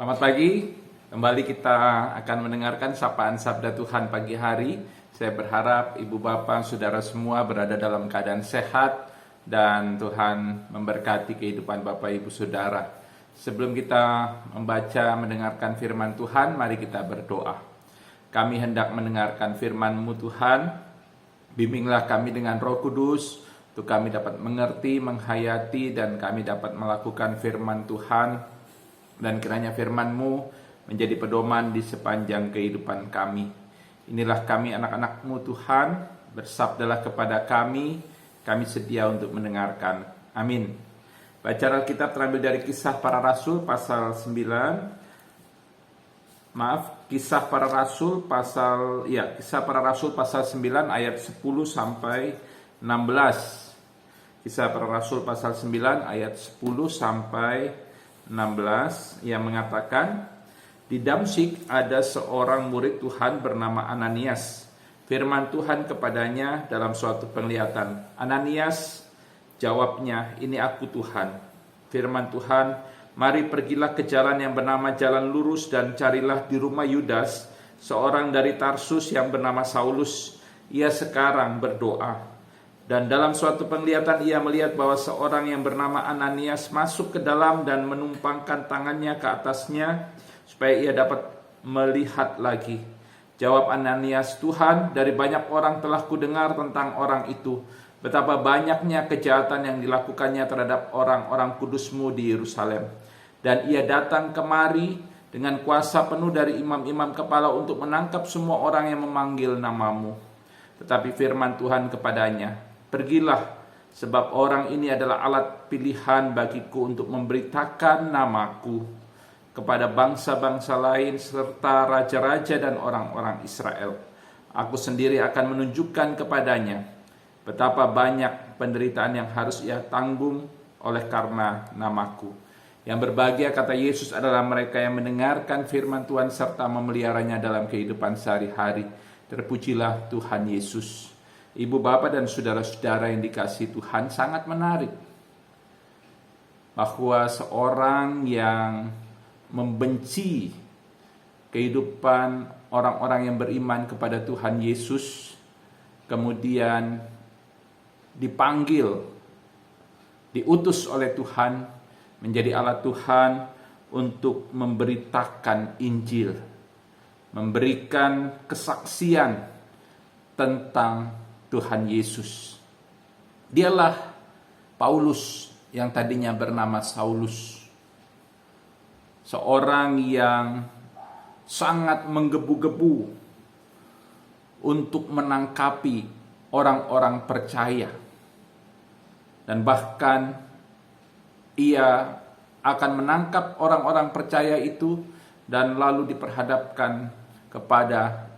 Selamat pagi, kembali kita akan mendengarkan sapaan Sabda Tuhan pagi hari. Saya berharap Ibu Bapak, Saudara semua berada dalam keadaan sehat dan Tuhan memberkati kehidupan Bapak Ibu Saudara. Sebelum kita membaca mendengarkan firman Tuhan, mari kita berdoa. Kami hendak mendengarkan firman-Mu Tuhan, bimbinglah kami dengan Roh Kudus, untuk kami dapat mengerti, menghayati, dan kami dapat melakukan firman Tuhan. Dan kiranya firman-Mu menjadi pedoman di sepanjang kehidupan kami. Inilah kami anak-anak-Mu Tuhan, bersabdalah kepada kami sedia untuk mendengarkan. Amin. Bacaan Alkitab terambil dari Kisah Para Rasul pasal 9. Kisah Para Rasul pasal 9 ayat 10 sampai 16. Kisah Para Rasul pasal 9 ayat 10 sampai 16 yang mengatakan, di Damsyik ada seorang murid Tuhan bernama Ananias. Firman Tuhan kepadanya dalam suatu penglihatan. Ananias, jawabnya, ini aku Tuhan. Firman Tuhan, mari pergilah ke jalan yang bernama Jalan Lurus dan carilah di rumah Yudas, seorang dari Tarsus yang bernama Saulus. Ia sekarang berdoa. Dan dalam suatu penglihatan ia melihat bahwa seorang yang bernama Ananias masuk ke dalam dan menumpangkan tangannya ke atasnya supaya ia dapat melihat lagi. Jawab Ananias, Tuhan, dari banyak orang telah kudengar tentang orang itu, betapa banyaknya kejahatan yang dilakukannya terhadap orang-orang kudus-Mu di Yerusalem. Dan ia datang kemari dengan kuasa penuh dari imam-imam kepala untuk menangkap semua orang yang memanggil nama-Mu. Tetapi firman Tuhan kepadanya, pergilah, sebab orang ini adalah alat pilihan bagiku untuk memberitakan namaku kepada bangsa-bangsa lain serta raja-raja dan orang-orang Israel. Aku sendiri akan menunjukkan kepadanya betapa banyak penderitaan yang harus ia tanggung oleh karena namaku. Yang berbahagia, kata Yesus, adalah mereka yang mendengarkan firman Tuhan serta memeliharanya dalam kehidupan sehari-hari. Terpujilah Tuhan Yesus. Ibu, bapak, dan saudara-saudara yang dikasihi Tuhan, sangat menarik bahwa seorang yang membenci kehidupan orang-orang yang beriman kepada Tuhan Yesus, kemudian dipanggil, diutus oleh Tuhan, menjadi alat Tuhan untuk memberitakan Injil, memberikan kesaksian tentang Tuhan Yesus. Dialah Paulus yang tadinya bernama Saulus. Seorang yang sangat menggebu-gebu untuk menangkapi orang-orang percaya. Dan bahkan ia akan menangkap orang-orang percaya itu dan lalu diperhadapkan kepada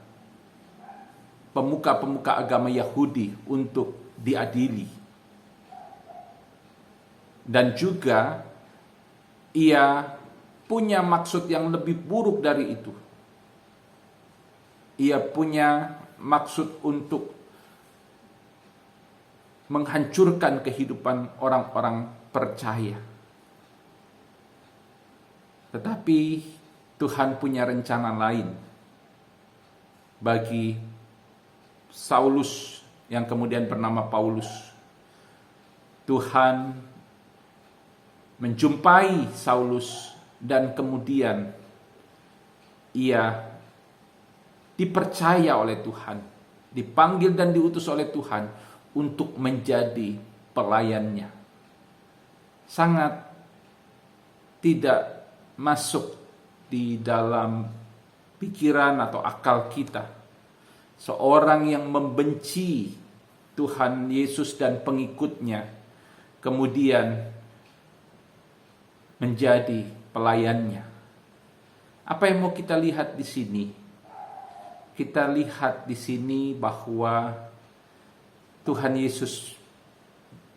pemuka-pemuka agama Yahudi untuk diadili. Dan juga ia punya maksud yang lebih buruk dari itu. Ia punya maksud untuk menghancurkan kehidupan orang-orang percaya. Tetapi Tuhan punya rencana lain bagi Saulus yang kemudian bernama Paulus. Tuhan menjumpai Saulus dan kemudian ia dipercaya oleh Tuhan, dipanggil dan diutus oleh Tuhan untuk menjadi pelayannya. Sangat tidak masuk di dalam pikiran atau akal kita. Seorang yang membenci Tuhan Yesus dan pengikutnya kemudian menjadi pelayannya. Apa yang mau kita lihat di sini? Kita lihat di sini bahwa Tuhan Yesus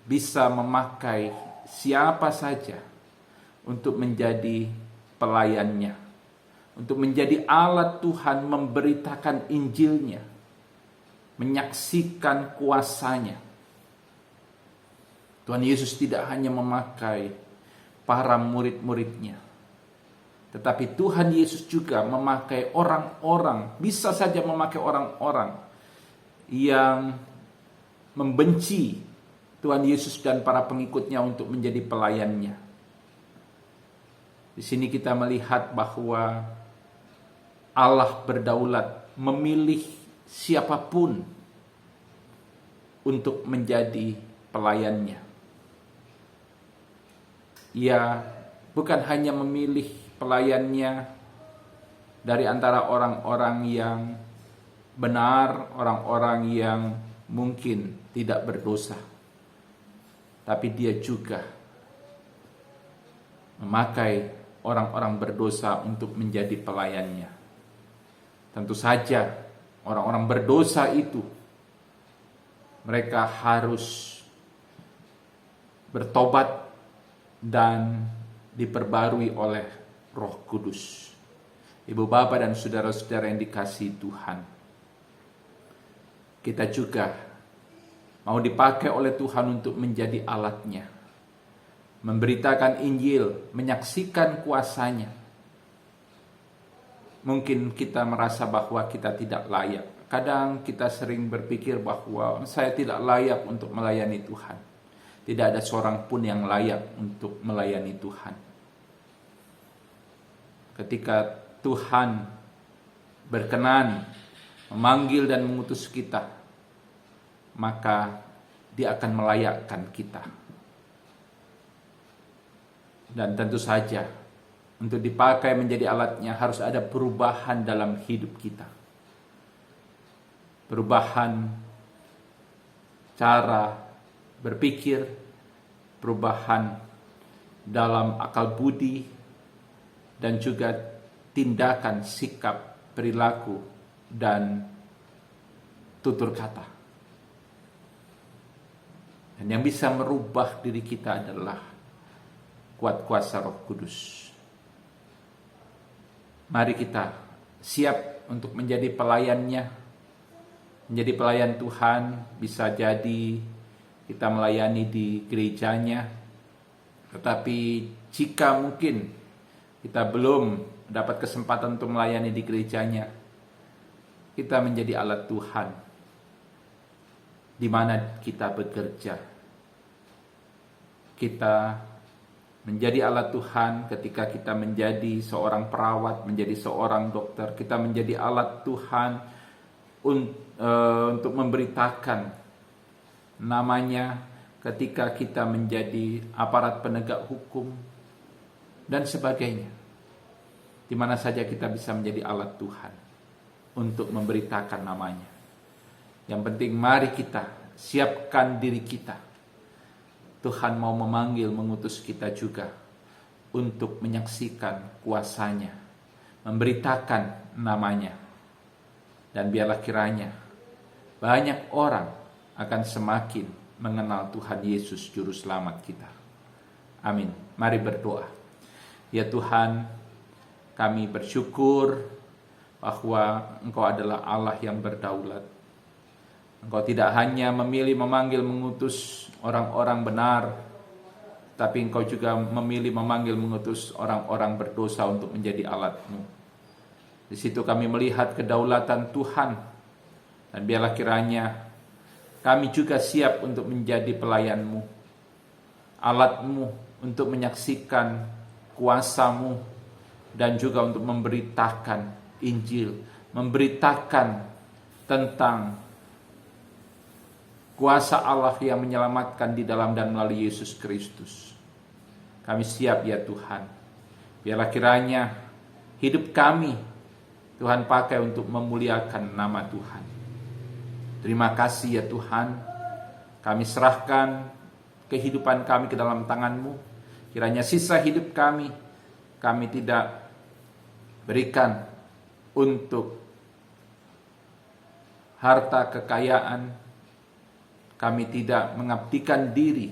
bisa memakai siapa saja untuk menjadi pelayannya, untuk menjadi alat Tuhan memberitakan Injilnya, menyaksikan kuasanya. Tuhan Yesus tidak hanya memakai para murid-muridnya, Tetapi Tuhan Yesus juga memakai orang-orang, bisa saja memakai orang-orang yang membenci Tuhan Yesus dan para pengikutnya untuk menjadi pelayannya. Di sini kita melihat bahwa Allah berdaulat memilih siapapun untuk menjadi pelayannya. Ia bukan hanya memilih pelayannya dari antara orang-orang yang benar, orang-orang yang mungkin tidak berdosa, tapi dia juga memakai orang-orang berdosa untuk menjadi pelayannya. Tentu saja orang-orang berdosa itu mereka harus bertobat dan diperbarui oleh Roh Kudus. Ibu bapak dan saudara-saudara yang dikasihi Tuhan, kita juga mau dipakai oleh Tuhan untuk menjadi alatnya, memberitakan Injil, menyaksikan kuasanya. Mungkin kita merasa bahwa kita tidak layak. Kadang kita sering berpikir bahwa saya tidak layak untuk melayani Tuhan. Tidak ada seorang pun yang layak untuk melayani Tuhan. Ketika Tuhan berkenan memanggil dan mengutus kita, maka Dia akan melayakkan kita. Dan tentu saja untuk dipakai menjadi alatnya harus ada perubahan dalam hidup kita. Perubahan cara berpikir, perubahan dalam akal budi, dan juga tindakan, sikap, perilaku, dan tutur kata. Dan yang bisa merubah diri kita adalah kuat kuasa Roh Kudus. Mari kita siap untuk menjadi pelayannya. Menjadi pelayan Tuhan bisa jadi kita melayani di gerejanya. Tetapi jika mungkin kita belum dapat kesempatan untuk melayani di gerejanya, kita menjadi alat Tuhan di mana kita bekerja. Kita menjadi alat Tuhan ketika kita menjadi seorang perawat, menjadi seorang dokter. Kita menjadi alat Tuhan untuk memberitakan namanya ketika kita menjadi aparat penegak hukum dan sebagainya. Di mana saja kita bisa menjadi alat Tuhan untuk memberitakan namanya. Yang penting mari kita siapkan diri kita. Tuhan mau memanggil, mengutus kita juga untuk menyaksikan kuasanya, memberitakan namanya. Dan biarlah kiranya banyak orang akan semakin mengenal Tuhan Yesus Juru Selamat kita. Amin. Mari berdoa. Ya Tuhan, kami bersyukur bahwa Engkau adalah Allah yang berdaulat. Engkau tidak hanya memilih, memanggil, mengutus orang-orang benar, tapi Engkau juga memilih, memanggil, mengutus orang-orang berdosa untuk menjadi alat-Mu. Di situ kami melihat kedaulatan Tuhan. Dan biarlah kiranya kami juga siap untuk menjadi pelayan-Mu, alat-Mu untuk menyaksikan kuasa-Mu, dan juga untuk memberitakan Injil, memberitakan tentang kuasa Allah yang menyelamatkan di dalam dan melalui Yesus Kristus. Kami siap ya Tuhan. Biarlah kiranya hidup kami Tuhan pakai untuk memuliakan nama Tuhan. Terima kasih ya Tuhan. Kami serahkan kehidupan kami ke dalam tangan-Mu. Kiranya sisa hidup kami tidak berikan untuk harta kekayaan. Kami tidak mengabdikan diri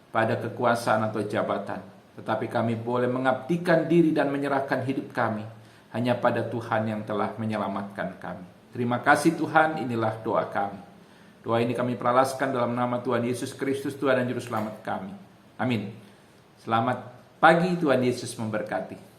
pada kekuasaan atau jabatan. Tetapi kami boleh mengabdikan diri dan menyerahkan hidup kami hanya pada Tuhan yang telah menyelamatkan kami. Terima kasih Tuhan, inilah doa kami. Doa ini kami peralaskan dalam nama Tuhan Yesus Kristus, Tuhan dan Juru Selamat kami. Amin. Selamat pagi, Tuhan Yesus memberkati.